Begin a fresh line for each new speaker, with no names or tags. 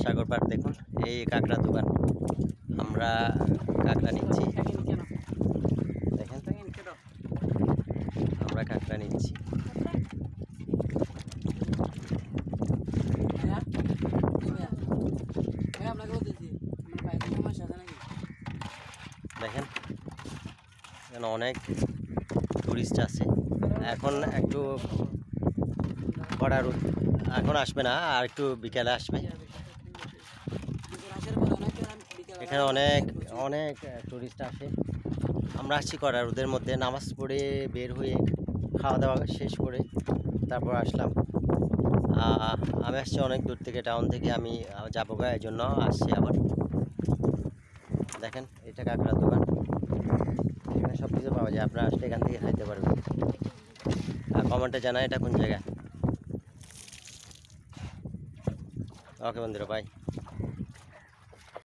সাগর পাড় দেখুন, এই কাঁকড়া দোকান। আমরা কাঁকড়া নিচ্ছি, দেখেন আমরা কাঁকড়া নিচ্ছি। দেখেন এখানে অনেক টুরিস্ট আছে। এখন একটু কড়া রোদ, এখন আসবে না, আর একটু বিকালে আসবে। এখানে অনেক অনেক টুরিস্ট আসে। আমরা আসছি কড়া রোদের মধ্যে, নামাজ পড়ে বের হয়ে খাওয়া দাওয়া শেষ করে তারপর আসলাম। আমি আসছি অনেক দূর থেকে, টাউন থেকে আমি যাবো গা, এই জন্য আসছি আবার। দেখেন এটা কাঁকড়ার দোকান, এখানে সব কিছু পাওয়া যায়, আপনারা আসলে এখান থেকে খাইতে পারবেন। আর কমেন্টে জানায় এটা কোন জায়গা। ওকে বন্ধুরা, বাই।